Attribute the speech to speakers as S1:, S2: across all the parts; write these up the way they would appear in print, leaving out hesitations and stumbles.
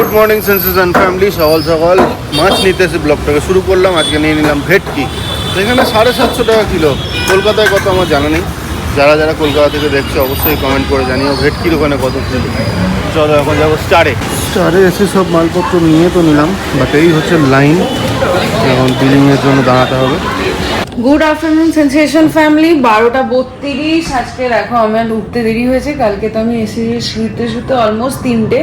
S1: Good morning sensation family, সকাল সকাল মাছ নিতে এসে ব্লগটাকে শুরু করলাম। আজকে নিয়ে নিলাম ভেটকি। এখানে 750 টাকা কিলো। কলকাতায় কত আমার জানা নেই, যারা যারা কলকাতা থেকে দেখছে অবশ্যই কমেন্ট করে জানিও ভেটকির ওখানে কত কিলো। চলো এখন যাবো স্টারে এসে সব মালপত্র নিয়ে তো নিলাম, বাট এই হচ্ছে লাইন, এখন বিলিংয়ের জন্য দাঁড়াতে হবে।
S2: Good afternoon sensation family, 12:32। আজকে দেখো আমার উঠতে দেরি হয়েছে। কালকে তো আমি এসে শুতে অলমোস্ট 3টে,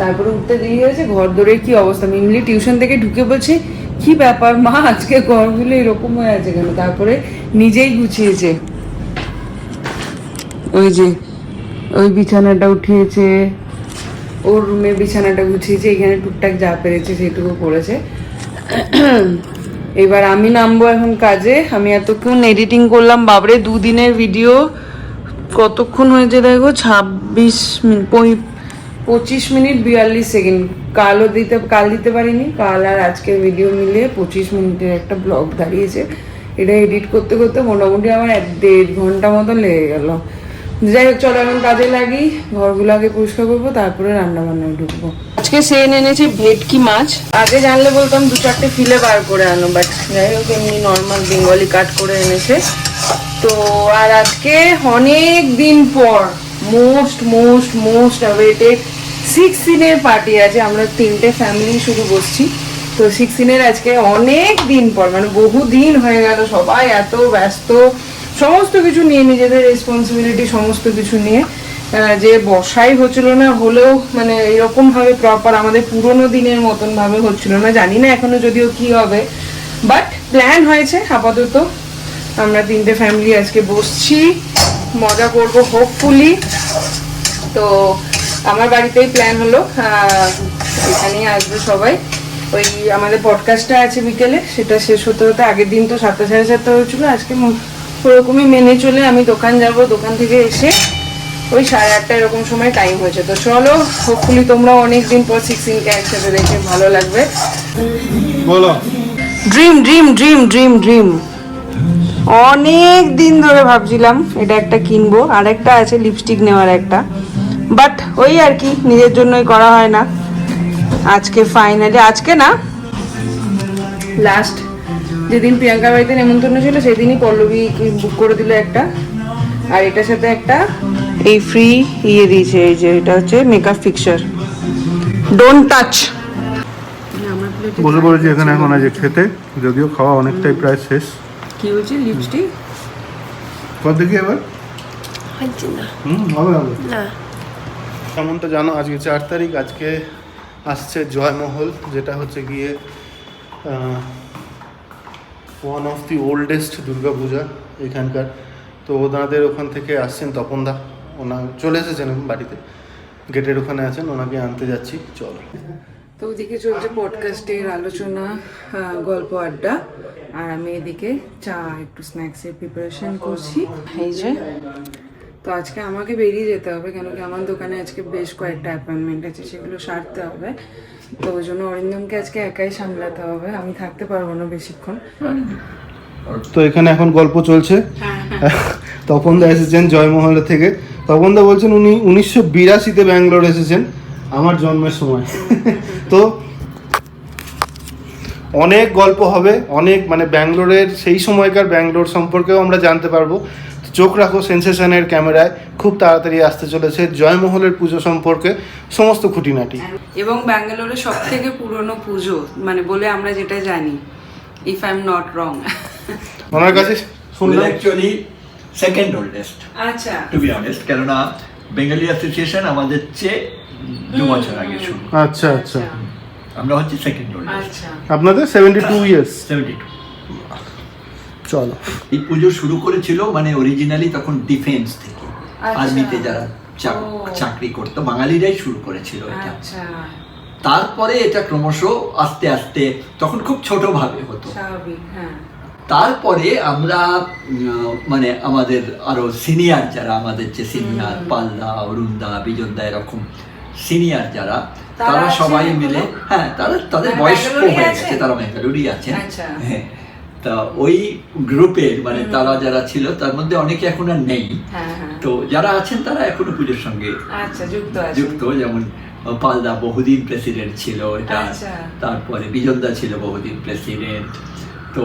S2: তারপরে উঠতে দেরি হয়েছে। ঘর দৌড়ের কি অবস্থা, মিমলি টিউশন থেকে ঢুকে বলছে কি ব্যাপার মা, আজকে ঘরগুলো এরকম হয়ে আছে কেন। তারপরে নিজেই গুছিয়েছে, ওই যে ওই বিছানাটা উঠিয়েছে, ওর রুমে বিছানাটা গুছিয়েছে, এখানে টুকটাক যা পেরেছে সেটুকু করেছে। এবার আমি নামবো এখন কাজে। আমি এতক্ষণ এডিটিং করলাম, বাবরে 2 দিনের ভিডিও কতক্ষণ হয়েছে দেখো, 25 মিনিট 42 সেকেন্ড। কাল দিতে পারিনি, কাল আর আজকের ভিডিও মিলিয়ে 25 মিনিটের একটা ব্লগ দাঁড়িয়েছে। এটা এডিট করতে করতে মোটামুটি আমার 1.5 ঘন্টা মতো লেগে গেল। যাই হোক, চলো এখন কাজে লাগি, ঘরগুলো আগে পরিষ্কার করবো, তারপরে রান্না বান্নায় ঢুকবো। আজকে সে এনেছে ভেটকি মাছ। আগে জানলে বলতাম 2-4টে ফিলে বার করে আনো, বাট যাই হোক এমনি নর্মাল বেঙ্গলি কাট করে এনেছে। তো আর আজকে অনেক দিন পর মোস্ট অ্যাওয়েটেড 16 পার্টি আছে। আমরা 3টে ফ্যামিলি শুধু বসছি, তো 16 আজকে অনেক দিন পর, মানে বহু দিন হয়ে গেল। সবাই এত ব্যস্ত, সমস্ত কিছু নিয়ে নিজেদের রেসপন্সিবিলিটি সমস্ত কিছু নিয়ে, যে বসাই হচ্ছিল না, হলেও মানে এরকম ভাবে প্রপার আমাদের পুরোনো দিনের মতন ভাবে হচ্ছিল না। জানি না এখনো যদিও কি হবে, বাট প্ল্যান হয়েছে আপাতত। আমরা 3টে ফ্যামিলি আজকে বসছি, মজা করব হোপফুলি। তো আমার বাড়িতেই প্ল্যান হলো, এখানেই আসবে সবাই। ওই আমাদের পডকাস্টটা আছে বিকেলে, সেটা শেষ হতে হতে আগের দিন তো 7টা 7:30 হয়েছিল, আজকে ওরকমই মেনে চলে আমি দোকান যাব। দোকান থেকে এসে ওই 8:30 এরকম সময় টাইম হয়েছে। তো চলো, হোপফুলি তোমরা অনেকদিন পর 16কে একসাথে দেখে ভালো লাগবে।
S1: বলো।
S2: ড্রিম অনেক দিন ধরে ভাবছিলাম এটা একটা কিনবো, আর একটা আছে লিপস্টিক নেওয়ার একটা, বাট ওই আর কি নিজের জন্যই করা হয় না। আজকে ফাইনালি, আজকে না লাস্ট যেদিন প্রিয়াঙ্কার বাড়িতে নেমন্তন্ন ছিল সেদিনই পল্লবী বুক করে দিল একটা, আর এটার সাথে একটা এই ফ্রি দিয়েছে। এই যে এটা হচ্ছে মেকআপ ফিক্সার, ডোন্ট টাচ।
S1: বসে পড়েছি এখানে এখন আজ খেতে, যদিও খাওয়া অনেকটাই প্রায় শেষ।
S2: কি হচ্ছে লিপস্টিক
S1: কত দেখি এবার হবে তেমন তো জানো, আজকে 4 তারিখ। আজকে আসছে জয়মহল, যেটা হচ্ছে গিয়ে one of the oldest Durga Puja এখানকার। তো ওনাদের ওখান থেকে আসছেন তপনদা, ওনার চলে এসেছেন বাড়িতে, গেটের ওখানে আছেন, ওনাকে আনতে যাচ্ছি। চলো।
S2: তো ওদিকে চলছে পডকাস্টের আলোচনা, গল্প আড্ডা, আর আমি এদিকে চা একটু স্ন্যাক্সের প্রিপারেশন করছি। এই যে, তো আজকে আমাকে বেরিয়ে যেতে হবে, কেন কি আমার দোকানে আজকে বেশ কয়েকটা অ্যাপয়েন্টমেন্ট আছে, সেগুলো সারতে হবে। তো ওই জন্য অরিন্দমকে আজকে একাই সামলাতে হবে, আমি থাকতে পারবো না বেশিক্ষণ।
S1: তো এখানে এখন গল্প চলছে। তপনদা এসেছেন জয়মহল থেকে। তপনদা বলছেন উনি 1982-তে ব্যাঙ্গালোর এসেছেন, আমার জন্মের সময়। তো অনেক গল্প হবে, অনেক মানে ব্যাঙ্গালোরের সেই সময়কার ব্যাঙ্গালোর সম্পর্কেও আমরা জানতে পারবো। চোখ রাখো সেন্সেশনের ক্যামেরায়, খুব তাড়াতাড়ি আসতে চলেছে জয়মহলের পুজো সম্পর্কে সমস্ত খুঁটিনাটি।
S2: এবং ব্যাঙ্গালোরের সব থেকে পুরনো পুজো মানে বলে আমরা যেটা জানি, if I am not wrong.
S1: ওনার কাছে শুনলাম
S3: অ্যাকচুয়ালি সেকেন্ড ওল্ডেস্ট,
S2: আচ্ছা,
S3: টু বি অনেস্ট, কেননা বেঙ্গলি অ্যাসোসিয়েশন আমাদের চেয়ে 2 বছর আগে শুরু।
S1: আচ্ছা আচ্ছা,
S3: আমরা হচ্ছে সেকেন্ড ওল্ডেস্ট।
S2: আচ্ছা,
S1: আপনাদের 72 ইয়ার্স।
S3: 72।
S1: চলো।
S3: এই পুজো শুরু করেছিল মানে অরিজিনালি তখন ডিফেন্স থেকে, আর্মিতে যারা চাকরি করতো বাঙালিরাই শুরু করেছিল এটা।
S2: আচ্ছা,
S3: তারপরে এটা ক্রমশ আস্তে আস্তে, তখন খুব ছোট ভাবে হতো।
S2: স্বাভাবিক, হ্যাঁ।
S3: তারপরে আমরা মানে আমাদের আরো সিনিয়র যারা, আমাদের যে সিনিয়র পাল্লা, অরুণদা, বিজনদা, এরকম সিনিয়র যারা, তারা সবাই মিলে, হ্যাঁ তাদের বয়স্ক হয়ে গেছে, তারা ব্যাঙ্গালোরই আছেন। হ্যাঁ, তা ওই গ্রুপের মানে তারা যারা ছিল তার মধ্যে অনেকে এখন আর নেই। তো যারা আছেন তারা এখনো পুজোর সঙ্গে যুক্ত, যেমন পালদা বহুদিন প্রেসিডেন্ট ছিল এটা,
S2: আচ্ছা।
S3: তারপরে বিজনদা ছিল বহুদিন প্রেসিডেন্ট। তো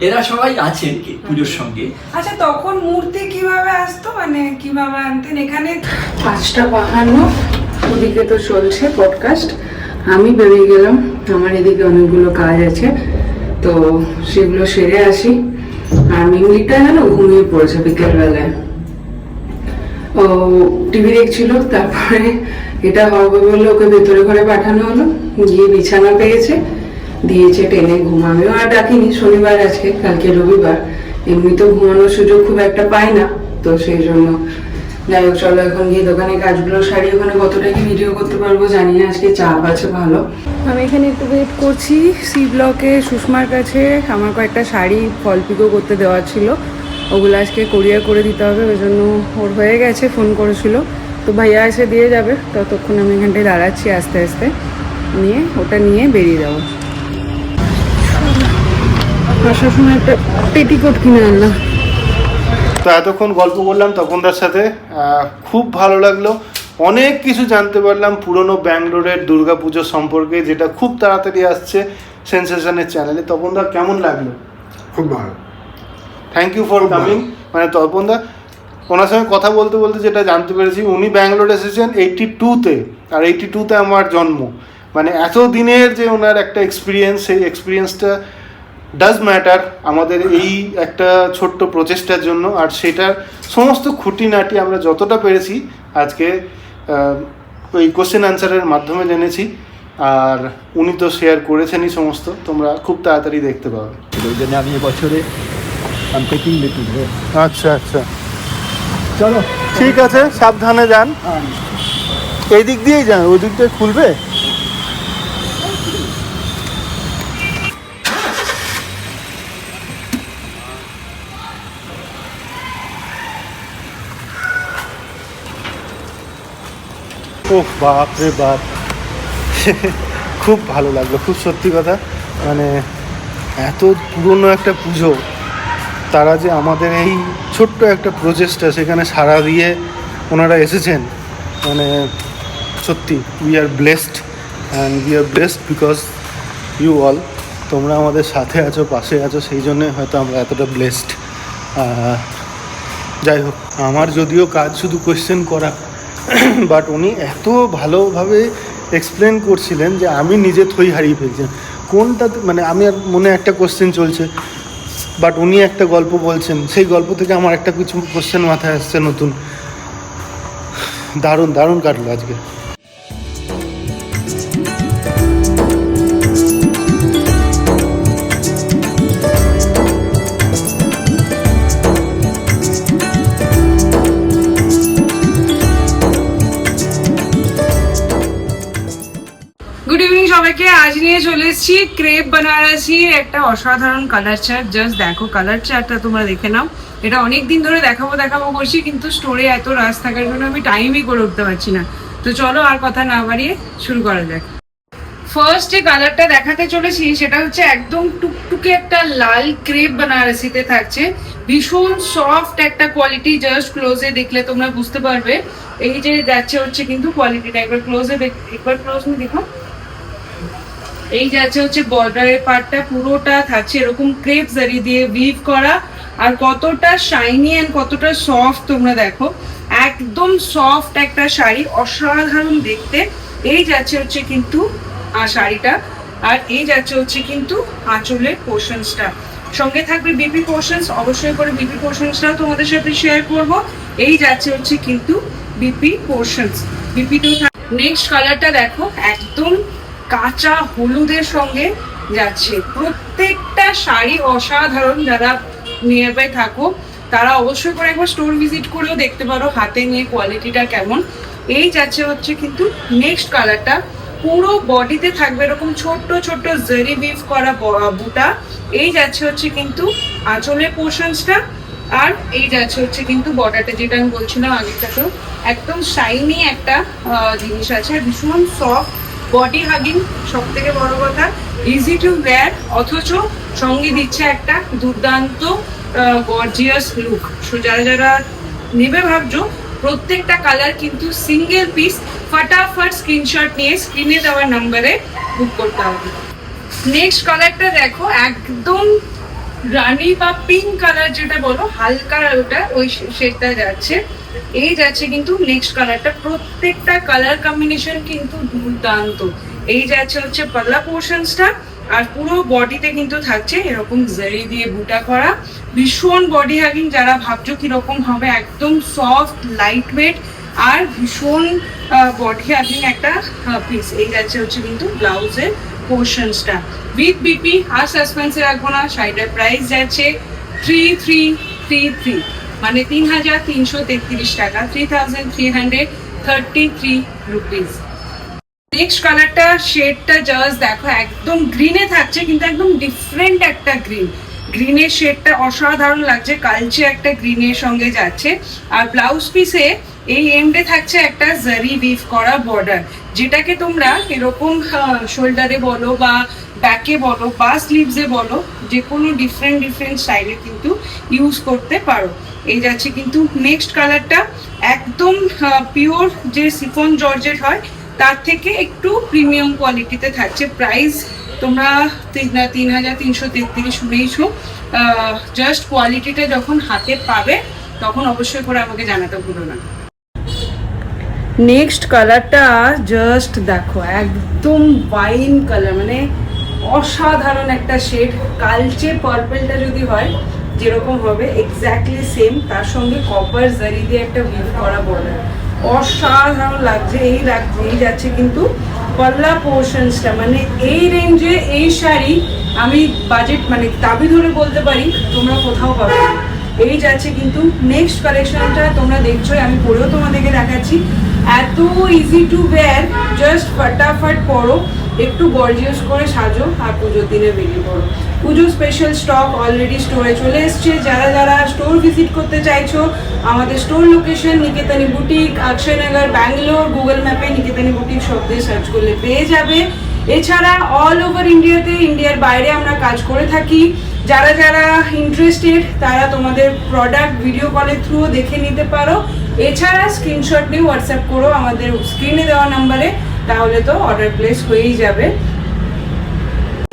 S3: এরা সবাই আছেন কি পুজোর সঙ্গে।
S2: আচ্ছা, তখন মূর্তি কিভাবে আসতো, মানে কিভাবে আনতেন? এখানে 5:52, ওদিকে তো চলছে পডকাস্ট, আমি বেরিয়ে গেলাম, আমার এদিকে অনেকগুলো কাজ আছে, তো সেগুলো সেরে আসি। আর মিমলিটা জানো ঘুমিয়ে পড়েছে বিকেলবেলায়, ও টিভি দেখছিল, তারপরে এটা হবে বলে ওকে ভেতরে ঘরে পাঠানো হলো, গিয়ে বিছানা পেয়েছে, দিয়েছে টেনে ঘুম। আমিও আর ডাকিনি, শনিবার আজকে, কালকে রবিবার, এমনি তো ঘুমানোর সুযোগ খুব একটা পাই না, তো সেই জন্য যাই হোক চলো এখন গিয়ে দোকানে কাজগুলো সারি। ওখানে কতটা কি ভিডিও করতে পারবো জানি না, আজকে চাপ আছে ভালো। আমি এখানে একটু ওয়েট করছি সি ব্লকে সুষমার কাছে, আমার কয়েকটা শাড়ি ফল পিকো করতে দেওয়া ছিল, ওগুলো আজকে কোরিয়ার করে দিতে হবে, ওই জন্য ওর হয়ে গেছে, ফোন করেছিল, তো ভাইয়া এসে দিয়ে যাবে, ততক্ষণ আমি এখানটায় দাঁড়াচ্ছি, আস্তে আস্তে নিয়ে ওটা নিয়ে বেরিয়ে যাবো। আসার সময় একটা পেটিকোট কিনে আনলাম।
S1: তো এতক্ষণ গল্প করলাম তপনদার সাথে, খুব ভালো লাগলো, অনেক কিছু জানতে পারলাম পুরনো ব্যাঙ্গালোরের দুর্গাপুজো সম্পর্কে, যেটা খুব তাড়াতাড়ি আসছে সেন্সেশনের চ্যানেলে। তপনদা কেমন লাগলো?
S4: খুব ভালো।
S1: Thank you for coming. মানে তপনদা, ওনার সঙ্গে কথা বলতে বলতে যেটা জানতে পেরেছি, উনি ব্যাঙ্গালোর এসেছেন 82-তে, আর 82-তে আমার জন্ম। মানে এত দিনের যে ওনার একটা এক্সপিরিয়েন্স, সেই এক্সপিরিয়েন্সটা ডাজ ম্যাটার আমাদের এই একটা ছোট্ট প্রচেষ্টার জন্য, আর সেটার সমস্ত খুঁটিনাটি আমরা যতটা পেরেছি আজকে ওই কোশ্চেন আনসারের মাধ্যমে জেনেছি, আর উনি তো শেয়ার করেছেনই সমস্ত, তোমরা খুব তাড়াতাড়ি দেখতে পাবে।
S3: ওই জন্য আমি এবছরে
S1: আচ্ছা আচ্ছা,
S3: চলো
S1: ঠিক আছে, সাবধানে যান। এই দিক দিয়েই যান, ওই দিকটা খুলবে। ওহ বাপ রে বাপ, খুব ভালো লাগলো, খুব সত্যি কথা। মানে এত পুরনো একটা পুজো, তারা যে আমাদের এই ছোট্ট একটা প্রচেষ্টা সেখানে সাড়া দিয়ে ওনারা এসেছেন, মানে সত্যি we are blessed, and we are blessed because you all, তোমরা আমাদের সাথে আছো, পাশে আছো, সেই জন্যে হয়তো আমরা এতটা ব্লেসড। যাই হোক, আমার যদিও কাজ শুধু কোয়েশ্চেন করা, বাট উনি এত ভালোভাবে এক্সপ্লেন করছিলেন যে আমি নিজে থই হারিয়ে ফেলছি কোনটা, মানে আমি আর মনে একটা কোশ্চেন চলছে, বাট উনি একটা গল্প বলছেন, সেই গল্প থেকে আমার একটা কিছু কোশ্চেন মাথায় আসছে নতুন। দারুণ দারুণ কাটলো আজকে।
S2: গুড ইভিনিং সবাইকে, আজ নিয়ে চলে এসেছি ক্রেপ বানারসির একটা অসাধারণ কালার চার্ট। জাস্ট দেখো কালার চার্টটা, তোমরা দেখে নাও। এটা অনেক দিন ধরে দেখাবো করছি, কিন্তু স্টোরে এত রাশ থাকার জন্য আমি টাইমই করে উঠতে পারছি না। তো চলো আর কথা না বাড়িয়ে শুরু করা যাক। ফার্স্ট যে কালারটা দেখাতে চলেছি সেটা হচ্ছে একদম টুকটুকে একটা লাল ক্রেপ বানারসিতে থাকছে, ভীষণ সফট একটা কোয়ালিটি। জাস্ট ক্লোজে দেখলে তোমরা বুঝতে পারবে। এই যে যাচ্ছে হচ্ছে কিন্তু কোয়ালিটিটা, একবার ক্লোজে দেখো। এই যাচ্ছে হচ্ছে বর্ডারের পার্টটা, পুরোটা থাকছে এরকম ক্রেপ জারি দিয়ে উইভ করা, আর কতটা শাইনি এন্ড কতটা সফট তোমরা দেখো। একদম সফট একটা শাড়ি, অসাধারণ দেখতে। এই যাচ্ছে হচ্ছে কিন্তু শাড়িটা, আর এই যাচ্ছে হচ্ছে কিন্তু আঁচলের পোর্শনসটা। সঙ্গে থাকবে বিপি পোর্শনস, অবশ্যই করে বিপি পোর্শনসটাও তোমাদের সাথে শেয়ার করব। এই যাচ্ছে হচ্ছে কিন্তু বিপি পোর্শনস, বিপিতেও। নেক্সট কালারটা দেখো, একদম কাঁচা হলুদের সঙ্গে যাচ্ছে। প্রত্যেকটা শাড়ি অসাধারণ। যারা নিয়ার বাই থাকো তারা অবশ্যই করে একবার স্টোর ভিজিট করেও দেখতে পারো হাতে নিয়ে কোয়ালিটিটা কেমন। এই যাচ্ছে হচ্ছে কিন্তু নেক্সট কালারটা, পুরো বডিতে থাকবে এরকম ছোট্ট ছোট্ট জারি উইভ করা বুটা। এই যাচ্ছে হচ্ছে কিন্তু আঁচলের পোর্শনসটা, আর এই যাচ্ছে হচ্ছে কিন্তু বর্ডারটা, যেটা আমি বলছিলাম আগেরটাতেও একদম শাইনি একটা জিনিস আছে, ভীষণ সফট, বডি হাগিং, সব থেকে বড় কথা ইজি টু ওয়্যার, অথচ সঙ্গে দিচ্ছে একটা দুর্দান্ত গর্জিয়াস লুক। সো যারা যারা নেবে ভাবছো প্রত্যেকটা কালার কিন্তু সিঙ্গেল পিস। ফটাফট স্ক্রিনশট নিয়ে স্ক্রিনে দেওয়া নাম্বারে বুক করতে হবে। নেক্সট কালারটা দেখো, একদম রানি বা পিঙ্ক কালার যেটা বলো, হালকা ওটা ওই শেডটা যাচ্ছে। এই যাচ্ছে কিন্তু নেক্সট কালারটা, প্রত্যেকটা কালার কম্বিনেশন কিন্তু দুর্দান্ত। এই যাচ্ছে হচ্ছে পাল্লা পোর্শনসটা, আর পুরো বডিতে কিন্তু থাকছে এরকম জারি দিয়ে বুটা করা। ভীষণ বডি হাগিং, যারা ভাবছো কিরকম হবে, একদম সফট লাইট ওয়েট আর ভীষণ বডি হাগিং একটা পিস। এই যাচ্ছে হচ্ছে কিন্তু ব্লাউজের পোর্শনসটা উইথ বিপি। আর সাসপেন্সে রাখবো না, শাড়িটার প্রাইস যাচ্ছে 3333, মানে 3333 টাকা, 3333 রুপিস। নেক্সট কালারটা শেডটা জাস্ট দেখো, একদম গ্রিনে থাকছে কিন্তু একদম ডিফারেন্ট একটা গ্রিন। গ্রিনের শেডটা অসাধারণ লাগছে, কালচে একটা গ্রিনের সঙ্গে যাচ্ছে। আর ব্লাউজ পিসে এই এন্ডে থাকছে একটা জারি উইভ করা বর্ডার, যেটাকে তোমরা এরকম শোল্ডারে বলো বা ব্যাকে বলো বা স্লিভসে বলো, যে কোনো ডিফারেন্ট স্টাইলে কিন্তু ইউজ করতে পারো। এই যাচ্ছে কিন্তু নেক্সট কালারটা, একদম পিওর যে সিফন জর্জেট হয় তার থেকে একটু প্রিমিয়াম কোয়ালিটিতে থাকছে। প্রাইস তোমরা 3333 শুনেইছো। জাস্ট কোয়ালিটিটা যখন হাতে পাবে তখন অবশ্যই করে আমাকে জানাতে ভুলো না। নেক্সট কালারটা জাস্ট দেখো, একদম ওয়াইন কালার, মানে অসাধারণ একটা শেড। কালচে পার্পলটা যদি হয় যেরকম হবে এক্স্যাক্টলি সেম, তার সঙ্গে কপার জারি দিয়ে একটা উইভ করা বর্ডার, অসাধারণ লাগছে। এই যাচ্ছে কিন্তু পাল্লা পোর্শনসটা, মানে এই রেঞ্জে এই শাড়ি আমি বাজেট মানে দাবি ধরে বলতে পারি তোমরা কোথাও পাবে না। এই যাচ্ছে কিন্তু নেক্সট কালেকশনটা, তোমরা দেখছোই, আমি পরেও তোমাদেরকে দেখাচ্ছি। এত ইজি টু ওয়্যার, জাস্ট ফটাফট পরো, একটু গর্জিয়াস করে সাজো আর পুজোর দিনে বেরিয়ে পড়ো। পুজো স্পেশাল স্টক অলরেডি স্টোরে চলে এসছে। যারা স্টোর ভিজিট করতে চাইছো, আমাদের store location Niketani boutique, Akshaynagar, Bangalore, Google ম্যাপে নিকেতনী বুটিক শব্দ দিয়ে সার্চ করলে পেয়ে যাবে। এছাড়া অল ওভার ইন্ডিয়াতে, ইন্ডিয়ার বাইরে আমরা কাজ করে থাকি। যারা ইন্টারেস্টেড তারা তোমাদের প্রোডাক্ট ভিডিও কলের থ্রু দেখে নিতে পারো। এছাড়া স্ক্রিনশট নিয়ে হোয়াটসঅ্যাপ করো আমাদের স্ক্রিনে দেওয়া নাম্বারে, তাহলে তো অর্ডার প্লেস হয়েই যাবে।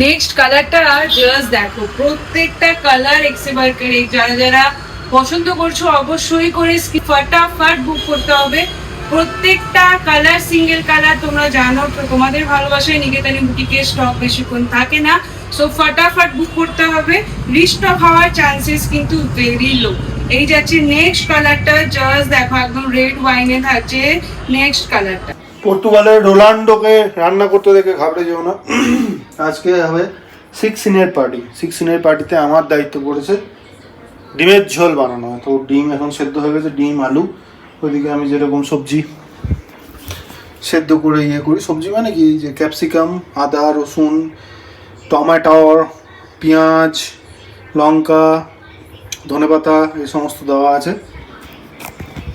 S2: নেক্সট কালারটা জাস্ট দেখো, প্রত্যেকটা কালার এক্সেবার করে। যারা পছন্দ করছো অবশ্যই করে ফটাফট বুক করতে হবে। প্রত্যেকটা কালার সিঙ্গেল কালার, তোমরা জানো তো তোমাদের ভালোবাসায় নিকেতনী বুটিকের স্টক বেশিক্ষণ থাকে না, সো ফটাফট বুক করতে হবে। রিস্টক হওয়ার চান্সেস কিন্তু ভেরি লো। এই যাচ্ছে নেক্সট কালারটা, জাস্ট দেখো একদম রেড ওয়াইনে থাকছে নেক্সট কালারটা।
S1: পর্তুগালের রোনাল্ডোকে রান্না করতে দেখে ঘাবড়ে যেও না। আজকে হবে 6 সিনের পার্টি। 6 সিনের পার্টিতে আমার দায়িত্ব পড়েছে ডিমের ঝোল বানানো। তো ডিম এখন সেদ্ধ হয়ে গেছে, ডিম আলু। ওইদিকে আমি যেরকম সবজি সেদ্ধ করে করি, সবজি মানে কি, যে ক্যাপসিকাম, আদা, রসুন, টমেটোর, পেঁয়াজ, লঙ্কা, ধনেপাতা, এই সমস্ত দেওয়া আছে।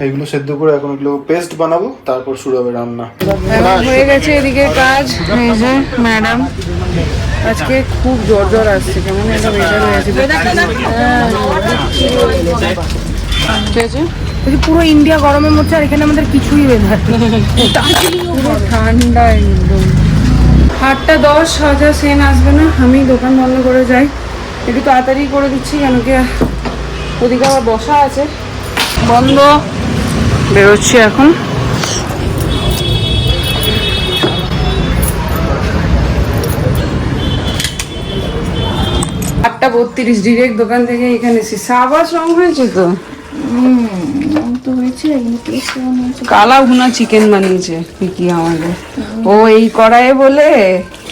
S1: এইগুলো সেদ্ধ করে এখন এগুলো পেস্ট বানাবো, তারপর শুরু হবে রান্না।
S2: হয়ে গেছে এদিকে কাজ। এই যে ম্যাডাম আজকে খুব জ্বর আসছে, কেমন একটা বেটার হয়ে আছে। ঠিক আছে,
S4: পুরো ইন্ডিয়া গরমের মধ্যে, আর এখানে আমাদের কিছুই বেধার
S2: পুরো ঠান্ডা একদম। 8টা 10 হাজার সেন আসবে না, আমি দোকান বন্ধ করে যাই। একটু তাড়াতাড়ি করে দিচ্ছি, কেন কি ওদিকে আবার বসা আছে। বন্ধ, বেরোচ্ছি এখন। 8:32 ডিরেক্ট দোকান থেকে এখানে এসেছি। সাবাস রং হয়েছে তো, কালা ভুনা চিকেন বানিয়েছে কি আমাদের। ও এই কড়াইয়ে বলে,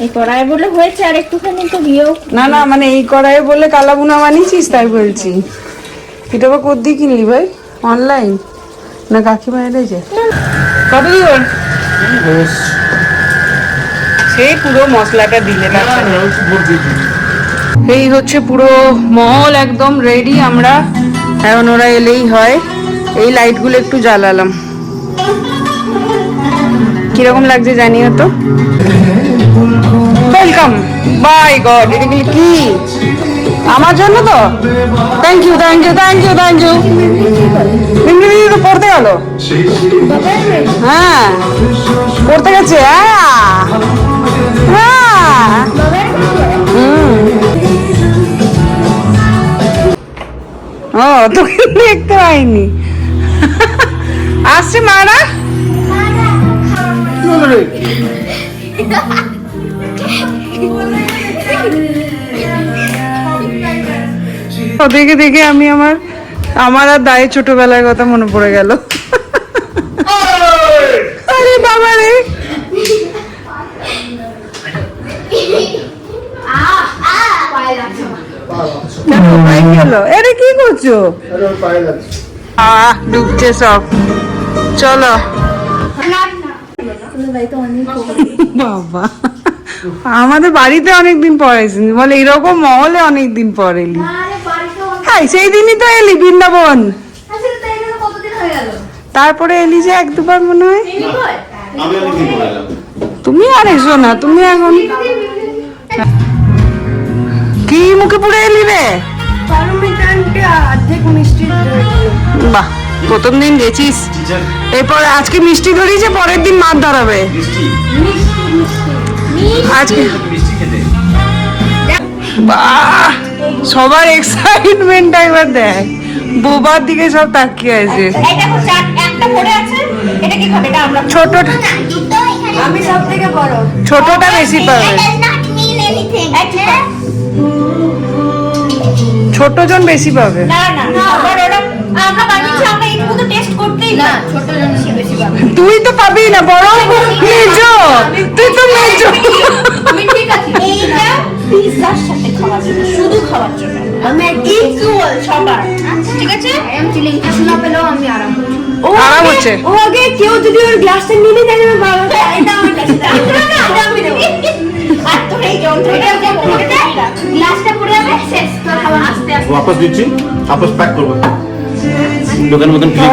S4: এই কড়াই বলে হয়েছে, আর একটুখানি তো দিয়েও।
S2: না বলে এই কড়াইয়ে বলে কালা ভুনা বানিয়েছিস, তাই বলছি। এটা বা কোথায় কিনলি ভাই, অনলাইন না কাকিমা এনেছে? কত দূর সেই পুরো মশলাটা দিলে। এই হচ্ছে পুরো মহল একদম রেডি আমরা, এখন ওরা এলেই হয়। এই লাইটগুলো একটু জ্বালালাম, কিরকম লাগছে জানিও তো। ওয়েলকাম, বাই গড, এটা কি আমার জন্য তো thank you thank you thank you thank you Mimri দিদি তো পড়তে গেল হ্যাঁ পড়তে গেছে ও তোকে দেখতে পাইনি আসছে মারা দেখে দেখে আমি আমার আর দায়ের ছোটবেলার কথা মনে পড়ে গেল আরে বাবা রে এটা কি করছো ডুবছে সব চলো বাবা আমাদের বাড়িতে অনেকদিন পর এসেছি বলে এরকম মহলে অনেকদিন পর এলি হ্যাঁ সেই দিনই তো এলি বৃন্দাবন তারপরে এলি যে এক দুবার মনে হয় তুমি আর এসো না তুমি এখন কি মুখে পুড়ে এলি রে বাহ প্রথম দিন গেছিস এরপর আজকে মিষ্টি ধরিয়েছে পরের দিন মাছ ধরাবে আজকে বাহ সবার এক্সাইটমেন্টটা এবার দেখ বোবার দিকে সব তাকিয়ে আছে ছোটটা
S5: আমি সব থেকে বড়
S2: ছোটটা বেশি পাবে ছোট জন বেশি পাবে
S5: না না আবার ওরা আমরা বানিয়েছি আমরা এইটুকু তো টেস্ট করতেই না ছোট জন বেশি পাবে
S2: তুই তো পাবি না বড় মেজো তুই তো মেজো
S5: আমি ঠিক আছে এইটা পিৎজার সাথে খাওয়ার জন্য শুধু খাওয়ার জন্য আমি ইকুয়াল সবার ঠিক আছে আমি চিলিং টা শোনা পেলেও আমি আরাম করছি
S2: আরাম হচ্ছে
S5: ও আগে কেউ যদি ওর গ্লাসটা নিয়ে নেয় তাহলে ভালো এটা আমার কাছে এটা আমি দেব আর তোর এই যন্ত্রটা পড়ে যায় গ্লাসটা পড়ে যাবে শেষ তোর খাবার আস্তে আস্তে
S1: वापस দিচ্ছি वापस पैक করব দোকানের মতন ক্লিক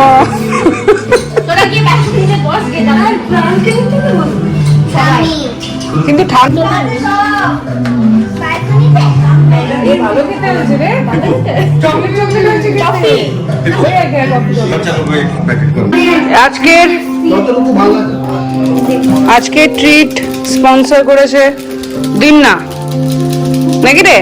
S5: তোরা কি ব্যাগ নিয়ে বস গে দাঁড়া প্ল্যানকে নিতে হবে সবাই
S2: কিন্তু ঠান্ডা
S5: বাইক
S2: ভালো খেতে হয়েছে রে চকলেট চকলেট হয়েছে
S5: কফি
S1: আচ্ছা লোক এক প্যাকেট করো
S2: আজকে ট্রিট স্পন্সর করেছে দিন না নাকি রে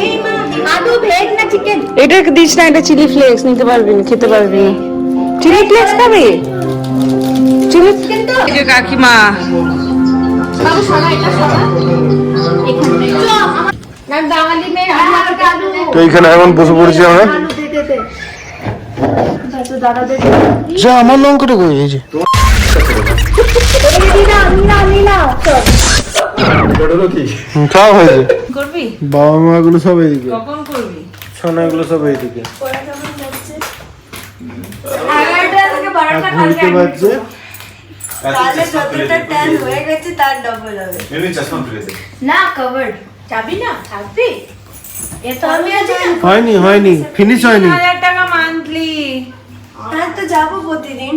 S5: এই মা আদু ভেজ না চিকেন
S2: এটা দিস না এটা চিলি ফ্লেক্স নিতে পারবি না খেতে পারবি না চিলি ফ্লেক্স খাবি চিলি এই যে কাকিমা
S5: বাবু শোনা এটা শোনা এখানে চল না বাঙালি মেয়ে আমার আলু
S1: তো এখানে এখন বসে পড়েছি আমরা
S5: আলু দে দে দে তো দাদা দে
S1: যা আমার লঙ্কাটা কই এই যে
S5: নীলা চল
S1: খাওয়া হয়েছে
S2: করবি
S1: বাবা মা গুলো সব এইদিকে
S2: কখন করবি
S1: সোনা গুলো সব এইদিকে
S5: এগারোটা থেকে 12টা
S1: ঘুরতে পারছে
S5: তাহলে যতটা টান হয়ে গেছে তার ডবল হবে না কভার্ড চাবি না থাকবি এ তো আমি আজ
S1: হয়নি ফিনিশ হয়নি
S2: 1000 টাকা মান্থলি
S5: তো যাবো প্রতিদিন